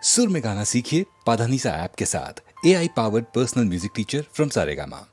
सुर में गाना सीखिए पाधानीसा ऐप के साथ AI powered personal music teacher from Saregama.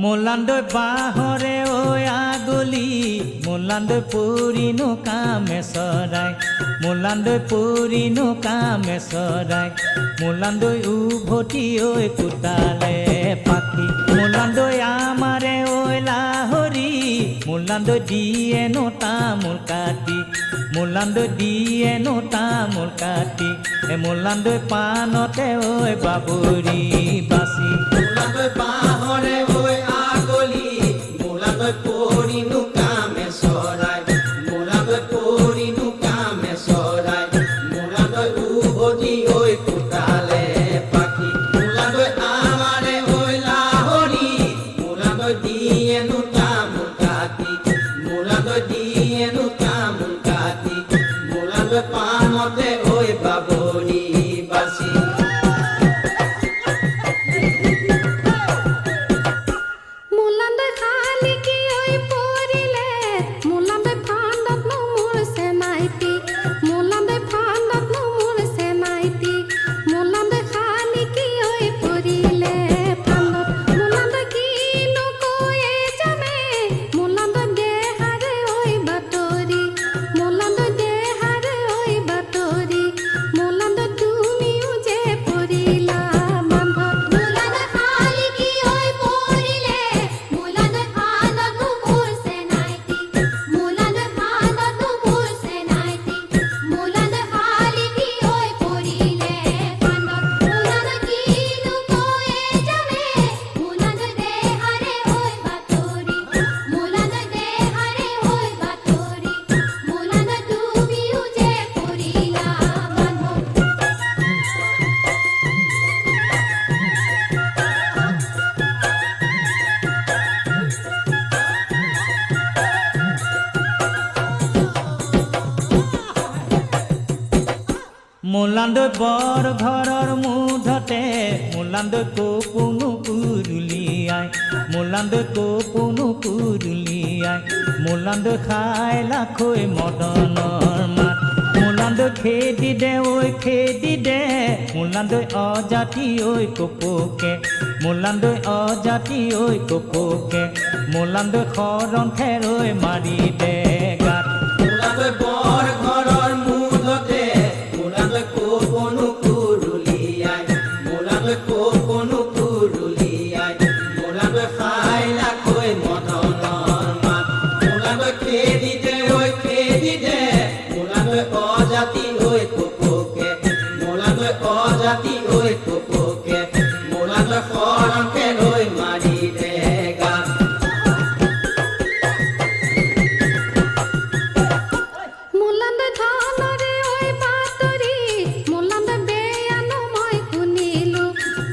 মোলান্দৈ বাহৰে ঐ আগলি মোলান্দৈ পুৰিনো কামে চৰাই মোলান্দৈ পুৰিনো কামে চৰাই মোলান্দৈ উভতি ঐ কুটালে পাখি মোলান্দৈ আমাৰে ঐ লাহৰি মোলান্দৈ দিয়েনো তামোল কাটি মোলান্দৈ দিয়েনো তামোল কাটি মোলান্দৈ পানতে ঐ বাবৰি বাচি মোলান্দৈ বাহৰে ঐ আগলি মোলান্দৈ পুৰিনো কামে চৰাই মোলান্দৈ পুৰিনো কামে চৰাই মোলান্দৈ উভতি ঐ কুটালে পাখি মোলান্দৈ আমাৰে ঐ লাহৰি মোলান্দৈ দিয়েনো তামোল কাটি মোলান্দৈ দিয়েনো তামোল কাটি মোলান্দৈ পানতে ঐ বাবৰি বাচি মোলান্দৈ বৰ ঘৰৰ মুধতে মোলান্দৈ কপোনো কুৰুলিয়াই মোলান্দৈ কপোনো কুৰুলিয়াই মোলান্দৈ খাই লাখৈ মদনৰ মাত মোলান্দৈ খেদি দে ঐ খেদি দে মোলান্দৈ অজাতি ঐ কপকে মোলান্দৈ অজাতি ঐ কপকে মোলান্দৈ শৰণ খেৰ ঐ মাৰি দে গাত মোলান্দৈ বৰ ঘৰৰ মুধতে মোলান্দৈ কপোনো কুৰুলিয়াই মোলান্দৈ কপোনো কুৰুলিয়াই মোলান্দৈ খাই লাখৈ মদনৰ মাত মোলান্দৈ খেদি দে ঐ খেদি দে মোলান্দৈ অজাতি ঐ কপকে মোলান্দৈ অজাতি ঐ কপকে মোলান্দৈ শৰণ খেৰ ঐ মাৰি দে গাত মোলান্দৈ ধানৰে ঐ বাতৰি মোলান্দৈ বেয়ানো মই শুনিলো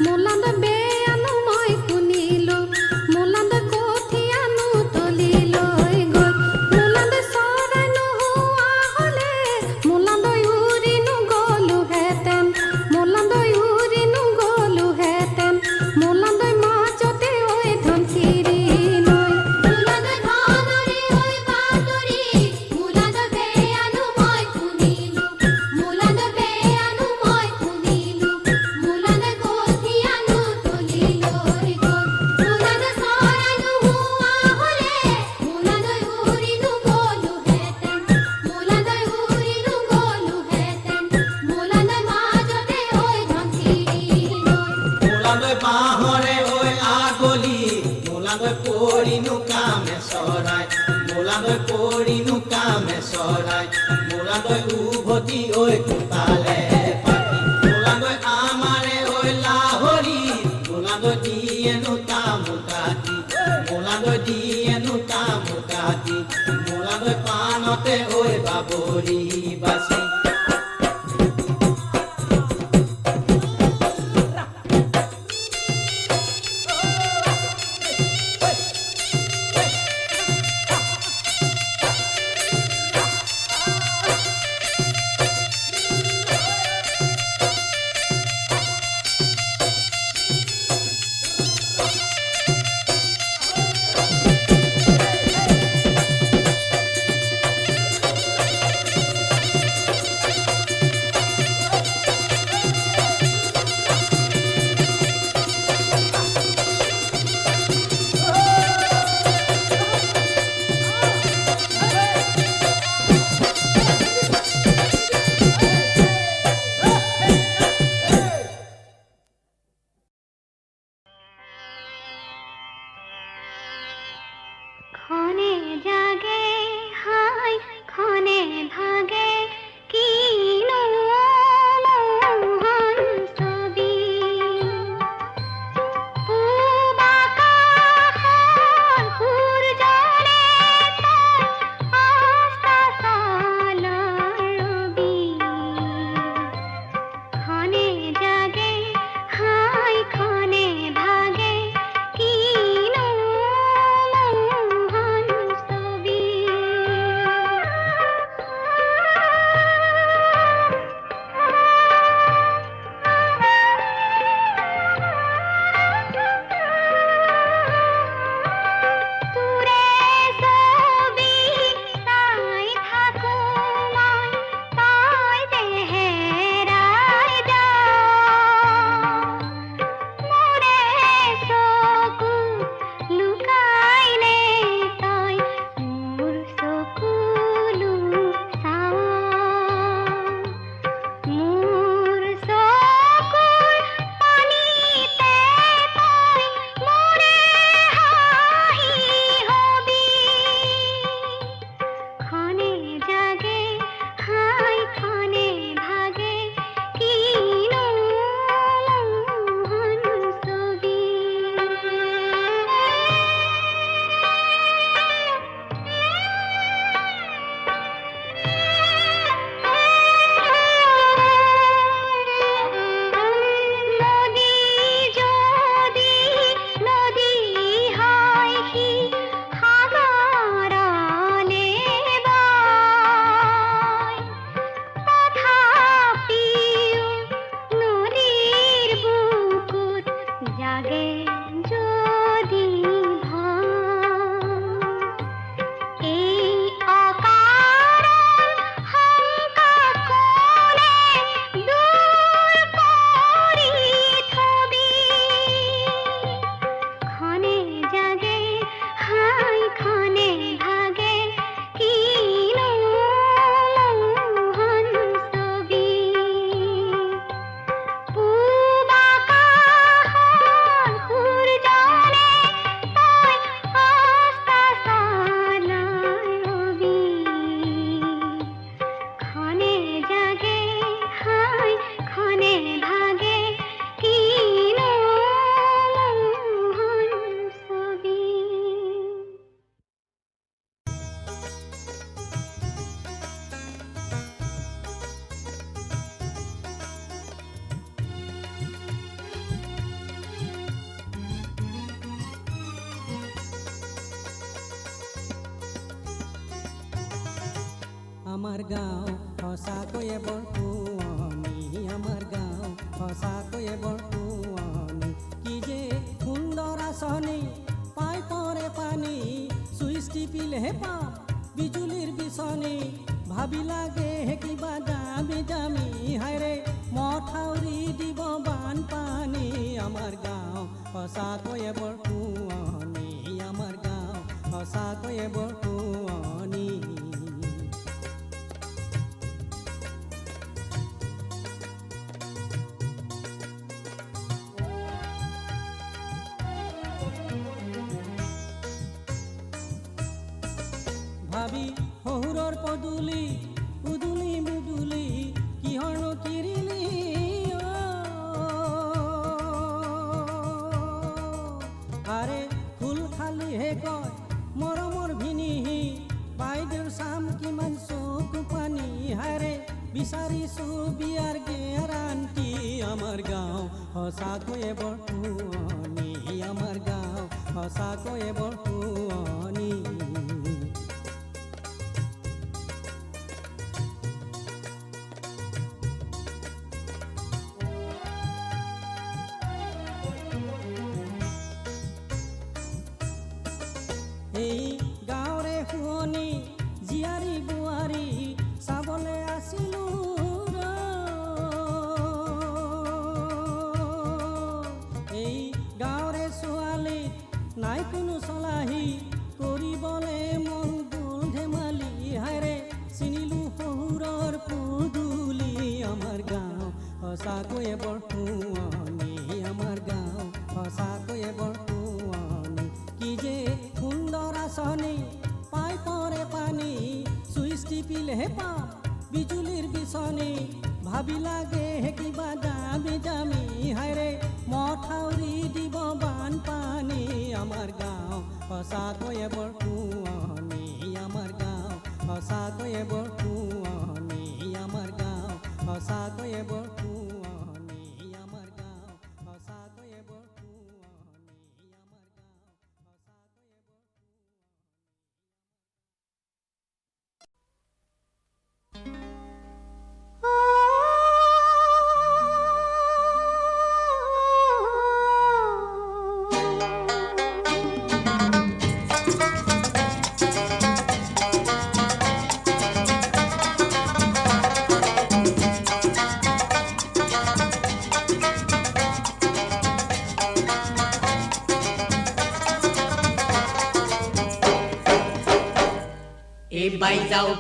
মোলান্দৈ বেয়ানো মই শুনিলো মোলান্দৈ কঠিয়ানো তলি লৈ গ'ল মোলান্দৈ বাবৰিনো কামে চৰাই মোলান্দৈ উভতি ঐ কোপালে পাখি মোলান্দৈ আমাৰে ঐ লাহৰি মোলান্দৈ দিয়েনো তামোল কাটি মোলান্দৈ দিয়েনো তামোল কাটি মোলান্দৈ পাণতে ঐ বাবৰি বাচি ক্ষণে জাগে হাই ক্ষণে ভাগে কিনো মোহন ছবি পূব আকাশৰ সূৰ্যৰে তই অস্তাচলৰ ৰবি ক্ষণে জাগে হাই ক্ষণে ভাগে কিনো মোহন ছবি তোৰে ছবি চাই থাকো মই তই যে হেৰাই যাৱ মোৰে চকু লুকাইনে তই মোৰ চকুলো চাৱ মোৰ চকুৰ পানীতে তই মোৰে হাঁহি হবি ক্ষণে জাগে হাই ক্ষণে ভাগে কিনো মোহন ছবি নদী যদি নদী হয় সি সাগৰলে বয় তথাপিও নদীৰ বুকুত জাগে যদি ভয় এই অকাৰণ শংকা কোনে দূৰ কৰি থবি ক্ষণে জাগে হাই ক্ষণে ভাগে কিনো মোহন ছবি পূব আকাশৰ সূৰ্যৰে তই অস্তাচলৰ ৰবি ক্ষণে জাগে হাই ক্ষণে ভাগে কিনো মোহন ছবি আমাৰ গাঁও সঁচাকৈয়ে বৰ শুৱনি আমাৰ গাঁও সঁচাকৈয়ে বৰ শুৱনি কি যে সুন্দৰ আঁচনি পাইপৰে পানী চুইচ টিপিলেহে পাওঁ বিজুলীৰ বিচনী ভাবি লাগে কিবা দামী দামী হাইৰে মথাউৰি দিব বানপানী আমাৰ গাঁও সঁচাকৈয়ে বৰ শুৱনি আমাৰ গাঁও সঁচাকৈয়ে বৰ শুৱনি ভাবি শহুৰৰ পদূলি উদুলি মুদুলি কিহৰনো কিৰিলি আৰে ফুল খালিহে কয় মৰমৰ ভিনিহি বাইদেউৰ চাম কিমান চকু পানী হাৰে বিচাৰিছো বিয়াৰ গেৰাণ্টি আমাৰ গাঁও সঁচাকৈয়ে বৰ শুৱনি আমাৰ গাঁও সঁচাকৈয়ে বৰ শুৱনি এই গাঁৱৰে শুৱনি জীয়াৰী বোৱাৰী চাবলৈ আছিলো এই গাঁৱৰে ছোৱালী নাই কোনো চলাহী কৰিবলৈ মন গ'ল ধেমালি হাৰে চিনিলো শহুৰৰ পদূলি আমাৰ গাঁও সঁচাকৈয়ে বৰ শুৱনি আমাৰ গাঁও সঁচাকৈয়ে বৰ শুৱনি কি যে সুন্দৰ আঁচনি পাই পৰে পানী চুইচ টিপিলেহে পাওঁ বিজুলীৰ বিচনী ভাবি লাগে কিবা দামী দামী হাইৰে মথাউৰি দিব বানপানী আমাৰ গাঁও সঁচাকৈয়ে বৰ শুৱনি আমাৰ গাঁও সঁচাকৈয়ে বৰ শুৱনি আমাৰ গাঁও সঁচাকৈয়ে বৰ শুৱনি আমাৰ গাঁও সঁচাকৈয়ে বৰ শুৱনি আমাৰ গাঁও সঁচাকৈয়ে বৰ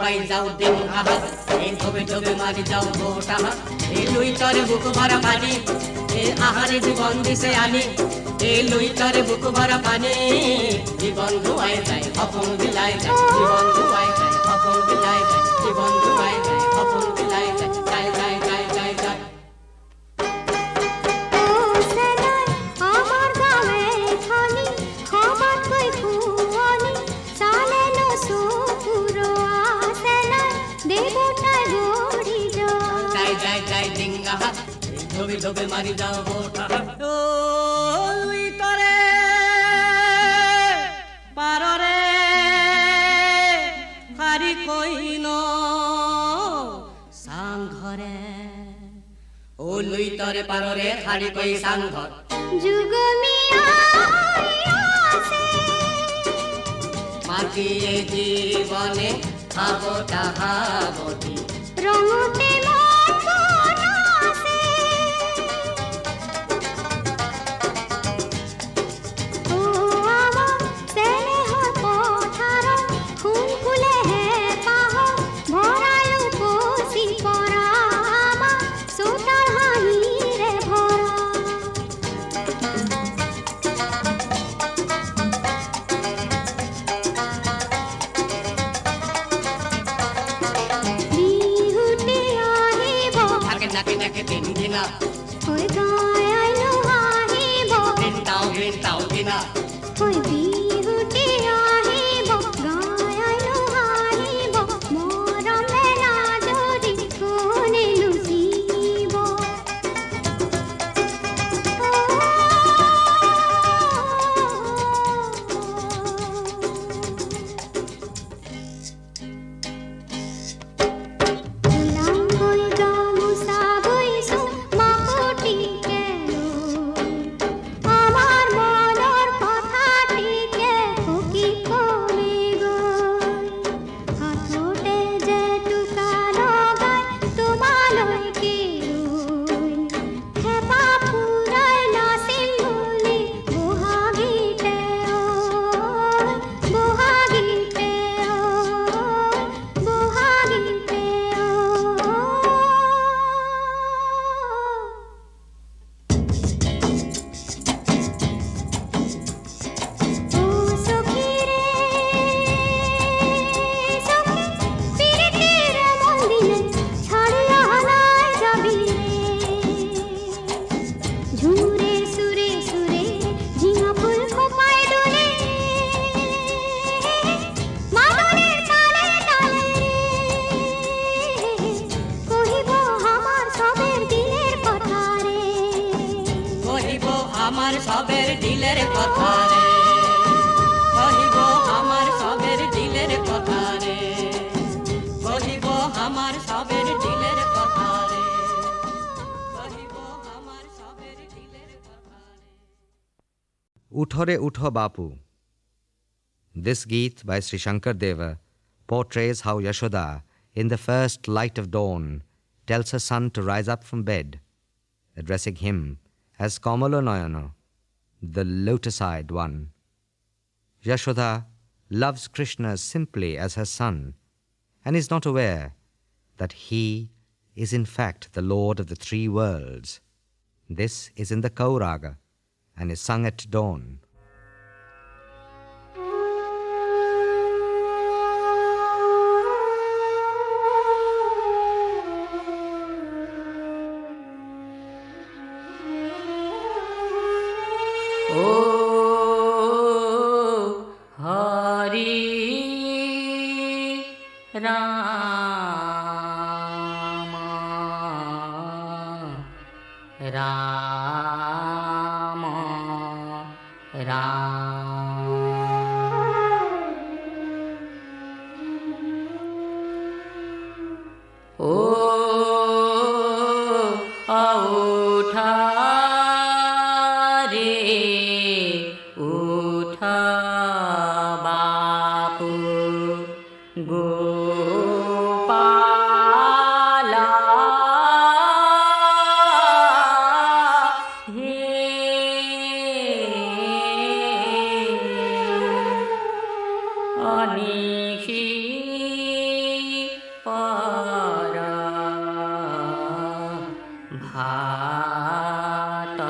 বাই যাও দিন আহাত এই ধবে ধবে মারি যাও ভোট আহাত এই লুই তরে বুক ভরা পানি এই আহারে জীবন দিছে আনি এই লুই তরে বুক ভরা পানি জীবন ধুয়াই যায় অপন বিলাই যায় জীবন ধুয়াই যায় অপন বিলাই যায় জীবন ধুয়াই যায় অপন বিলাই যায় যায় যায় যায় যায় যায় আমার গাঁৱে খালি খবৰ কই খুৱনি চালে নো সুপুর আছে না দেবতাই গড়ি যায় যায় যায় দিন আহাত এই ধবে ধবে মারি যাও ভোট আহাত লুই তরে পাররে হারি কইন সাংঘরে ও লুই তরে পাররে খাড়ি কই সাংঘর যুগমিয়া আছে মাটিয়ে জীবনে খাবো তাহাবতি রঙতে মন আছে ও আমার স্নেহর পথার ফুল ফুলে হে পাহ ভরায় উপসি পরা আমার সোতার হাঁহিরে ভরা বিহুতে আহিব থাকে নাকে নাকে দিন দিনা ওই গায় আইলো আহিব গ্রিন টাও দিনা ওই বিহুতে আহিব গায় আইলো আহিব মরমে না যদি কোনে লুচিব উলাঙ্গল গামোচা বৈছো মাকৰ সবের দিলের কথা রে কহিব আমার সবের দিলের কথা রে কহিব আমার সবের দিলের কথা রে কহিব আমার সবের দিলের কথা রে Utho re Utho Bapu. This Geet by Sri Shankar Deva portrays how Yashoda, in the first light of dawn, tells her son to rise up from bed, addressing him as Kamala Nayana, the lotus-eyed one. Yashoda loves Krishna simply as her son and is not aware that he is in fact the Lord of the three worlds. This is in the Kauraga and is sung at dawn. ও হরি রাম রাম রাম ও উঠা রে উঠা বাপু গোপালা হে অনিশি পরা ভাত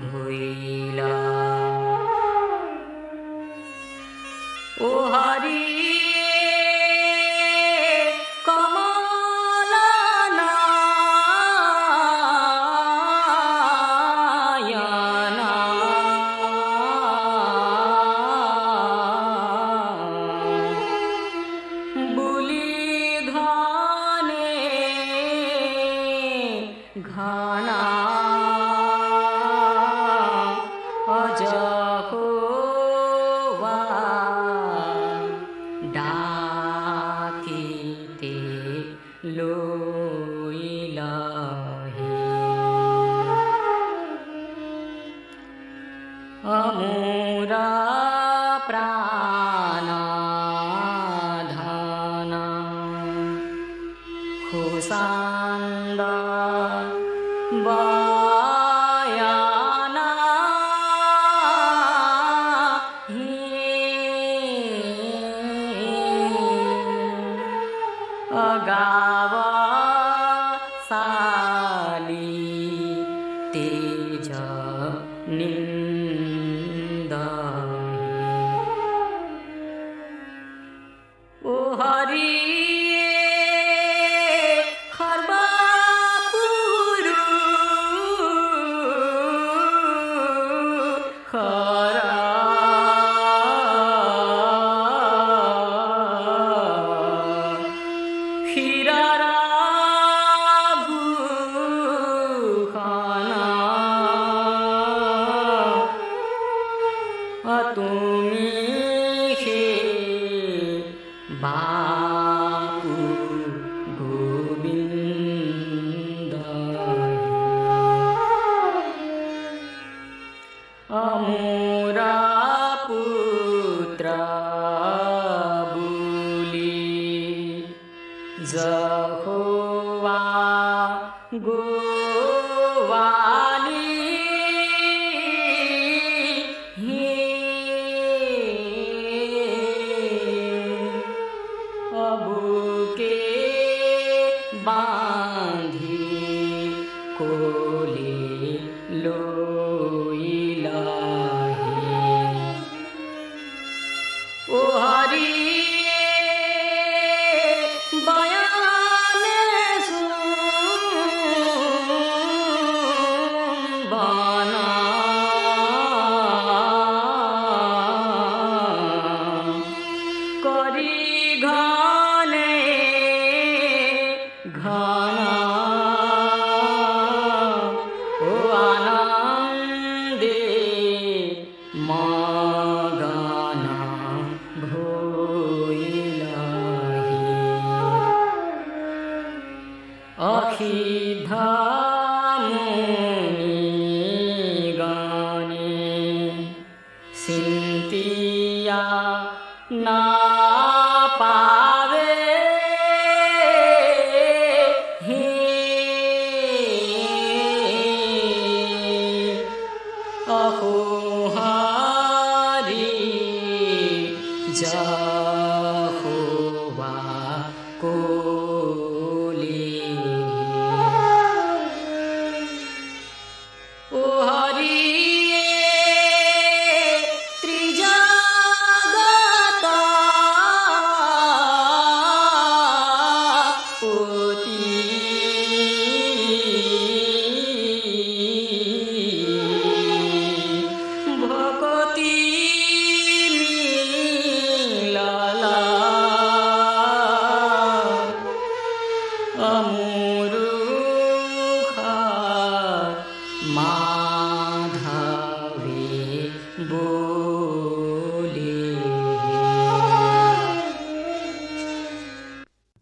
ভুইলা ও হরি কমলা নয়না বুলি ঘনে ঘনা অজহোবা ডাকিতে লইলাহি অমূরা প্রাণধন খুসান্দ বয়ানা অগাব সালি তেজ নিন্দহি ও হরি খর্বাপুরু খরা ক্ষীরারা ভূখানা তুমি খে বাপু গোবিন্দ অমূরা পুত্র বুলি যহোবা গোৱালি হে অবুকে বান্ধি কোলে লইলাহি ও হরি বয়ানে শুনবানা করি ঘনে ঘনা ও আনন্দ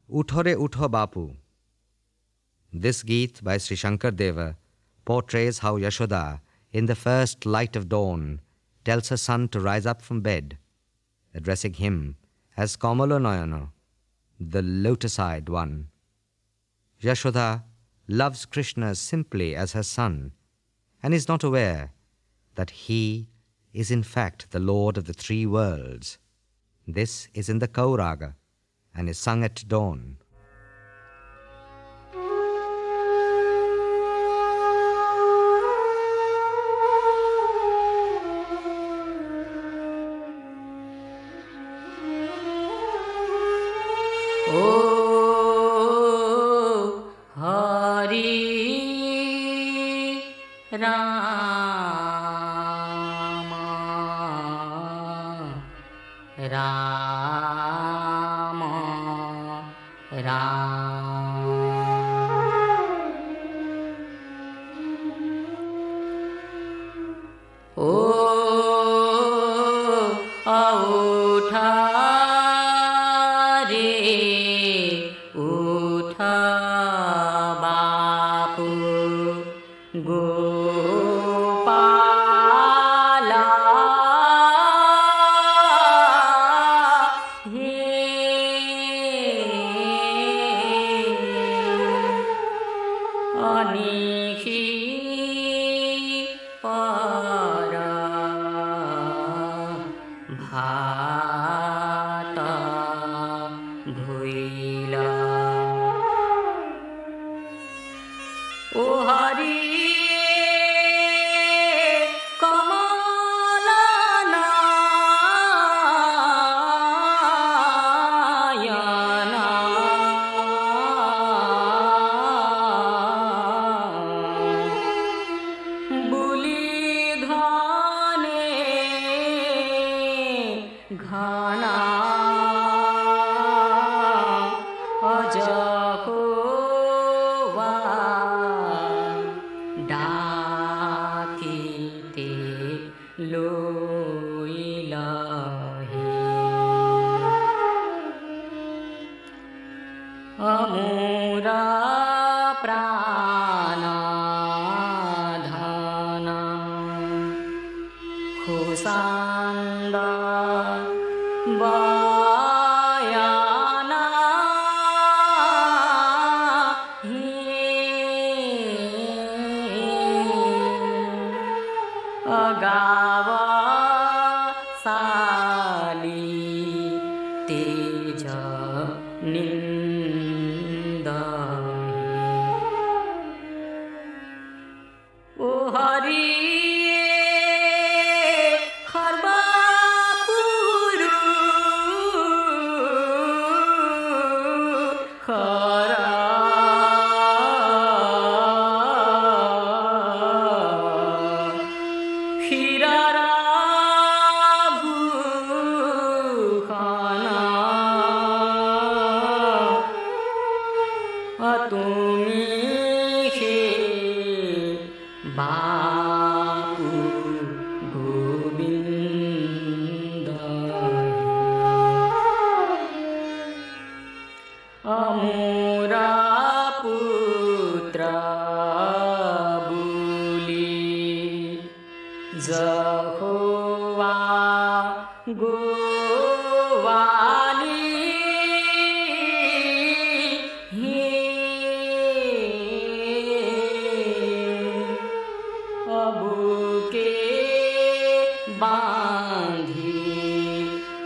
Uthore Utho Bapu. This Geet by Sri Shankar Deva portrays how Yashoda, in the first light of dawn, tells her son to rise up from bed, addressing him as Kamala Nayana, the lotus-eyed one. Yashoda loves Krishna simply as her son and is not aware that he is in fact the Lord of the three worlds. This is in the Kauraga and is sung at dawn.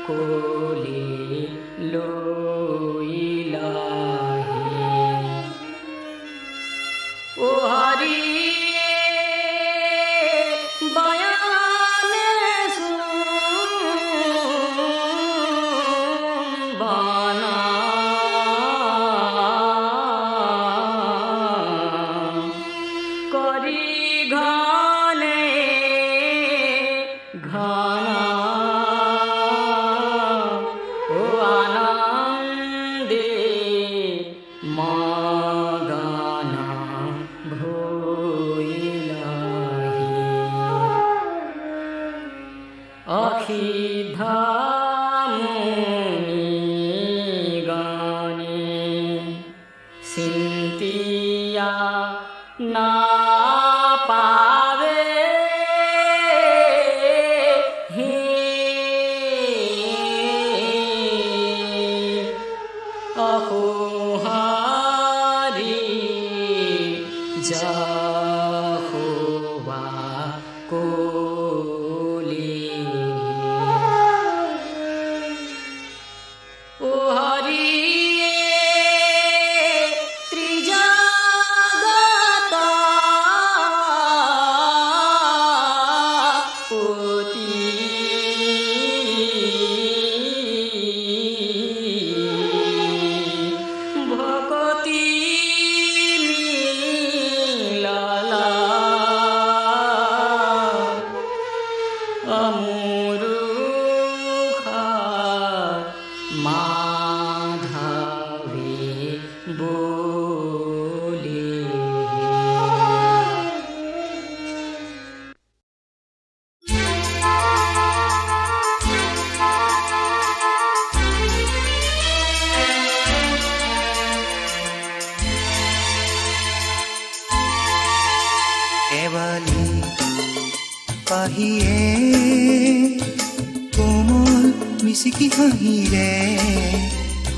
कोले लोइला না পাবে হে অহোহারি যহোবা কোলি ও হরি ত্রিজগত পতি ভকতি লালা অমরুখা মাধবী বলি কেৱালি পাহিয়ে কোমল মিচিকি হাঁহিৰে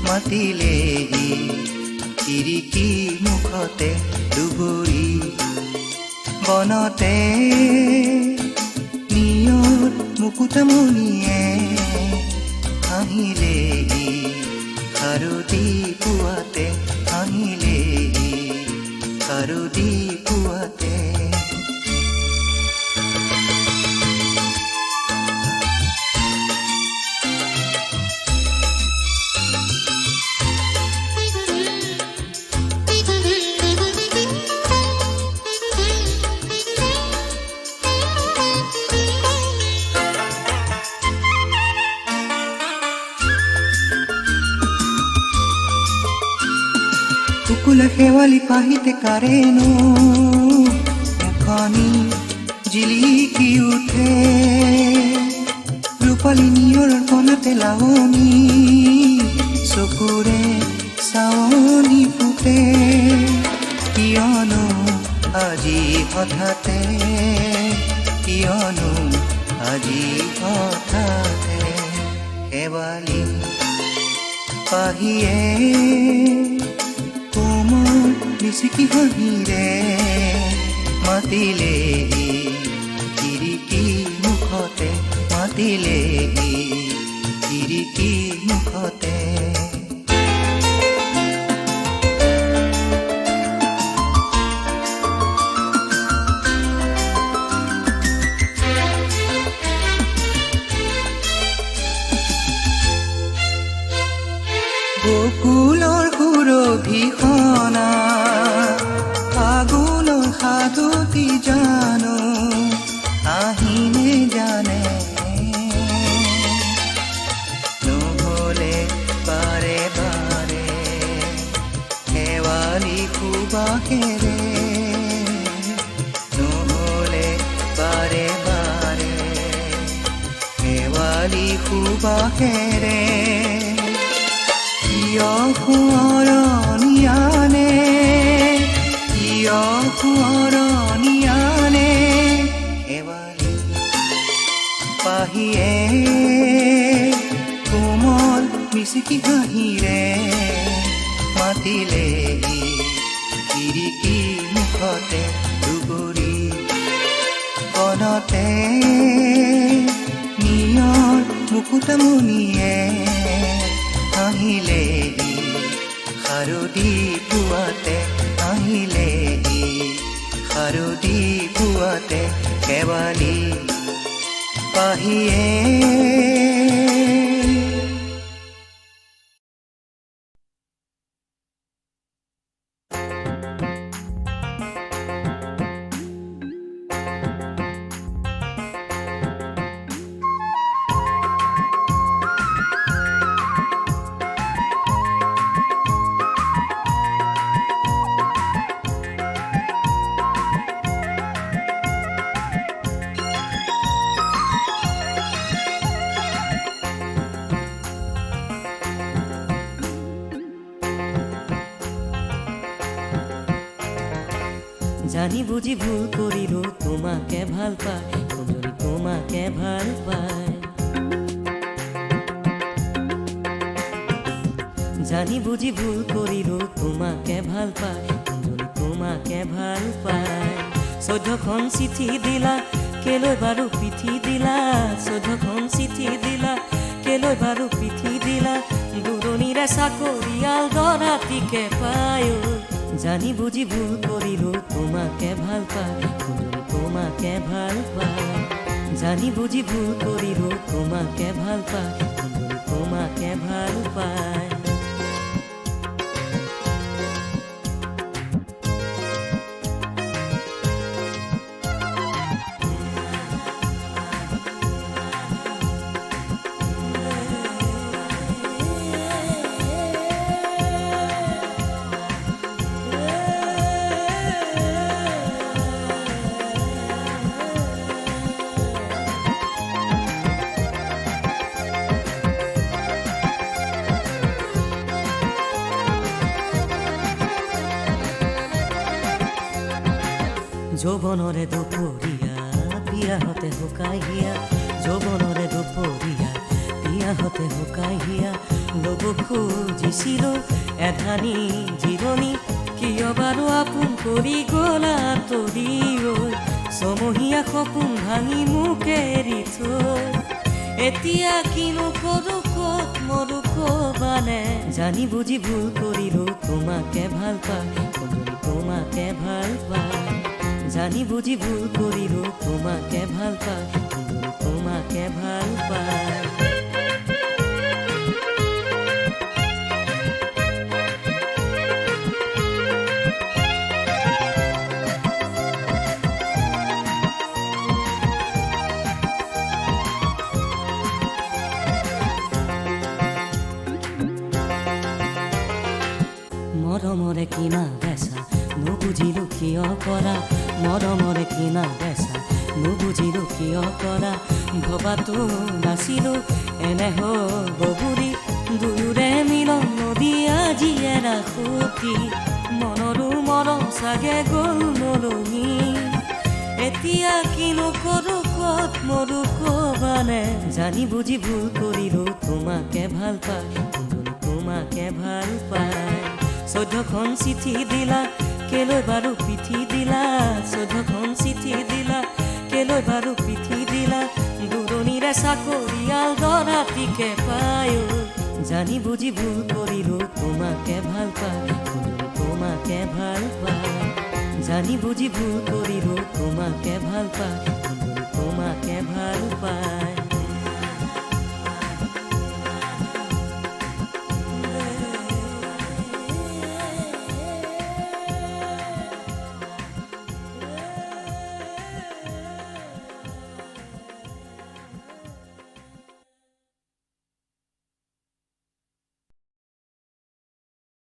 মাতিলেহি খিৰিকী মুখতে দুবৰি বনতে নিয়ৰ মুকুতামণিয়ে হাঁহিলেহি শাৰদী পুৱাতে হাঁহিলেহি শাৰদী পুৱাতে কুকুল শেৱালি পাহিতে কাৰেনো মুখনি জিলিকি উঠে ৰূপালী নিয়ৰৰ কণাতে লাৱনী চকুৰে চাৱনী ফুটে কিয়নো আজি হঠাতে কিয়নো আজি হঠাতে শেৱালি পাহিয়ে কোমল মিচিকি হাঁহিৰে মাতিলেহি খিৰিকী মুখতে মাতিলেহি খিৰিকী মুখতে বকুলৰ সুৰভিখনা ফাগুনৰ সাধুতি জানো আহিনে জানে নহলে বাৰে বাৰে শেৱালি সুবাসেৰে নহলে বাৰে বাৰে শেৱালি সুবাসেৰে সোঁৱৰণীয়ানে সোঁৱৰণীয়ানে শেৱালি পাহিয়ে কোমল মিচিকি হাঁহিৰে মাতিলেহি খিৰিকী মুখতে দুবৰি বনতে নিয়ৰ মুকুতামণিয়ে আহিলেহি শাৰদী পুৱাতে আহিলেহি শাৰদী পুৱাতে শেৱালি পাহিয়ে জানি বুজি ভুল কৰিলো তোমাকে ভাল পায় কোনজনী তোমাকে ভাল পায় জানি বুজি ভুল কৰিলো তোমাকে ভাল পায় কোনজনী তোমাকে ভাল পায় 14খন চিঠি দিলা কেলৈ বাৰু পিঠি দিলা 14খন চিঠি দিলা কেলৈ বাৰু পিঠি দিলা দুৰণিৰে চাকৰিয়াল দৰাটিকে পায় জানি বুজি ভুল কৰিলো তোমাকে ভাল পায় কোনজনী তোমাকে ভাল পায় জানি বুজি ভুল কৰিলো তোমাকে ভাল পায় কোনজনী তোমাকে ভাল পায় যৌৱনৰে দুপৰীয়া বিয়াহতে শুকাই হিয়া যৌৱনৰে দুপৰীয়া বিয়াহতে শুকাই হিয়া ল'ব খুজিছিলো এধানি জিৰণি কিয় বাৰু আপোন কৰি গ'লা তৰি ছমহীয়া সপোন ভাঙি মোক এৰি থৈ এতিয়া কিনো কৰো ক'ত মৰো ক'বানে জানি বুজি ভুল কৰিলো তোমাকে ভাল পায় কোনজনী তোমাকে ভাল পায় জানি বুজি ভুল কৰিলো তোমাকে ভাল পায় কোনজনী তোমাকে ভাল পায় মৰমৰে কিনা বেচা নুবুজিলো কিয় কৰা মৰমৰে কিনা বেচা নুবুজিলো কিয় কৰা ভবাতো নাছিলো এনে হ'ব বুলি দুয়োৰে মিলন নদী আজি এৰা সতি মনৰো মৰম চাগে গ'ল নলঙি এতিয়া কিনো কৰো ক'ত মৰো ক'বানে জানি বুজি ভুল কৰিলো তোমাকে ভাল পায় কোনজনী তোমাকে ভাল পায় 14খন চিঠি দিলা কেলৈ বাৰু পিঠি দিলা 14খন চিঠি দিলা কেলৈ বাৰু পিঠি দিলা দুৰণিৰে চাকৰিয়াল দৰাটিকে পায় জানি বুজি ভুল কৰিলো তোমাকে ভাল পায় কোনজনী তোমাকে ভাল পায় জানি বুজি ভুল কৰিলো তোমাকে ভাল পায় কোনজনী তোমাকে ভাল পায়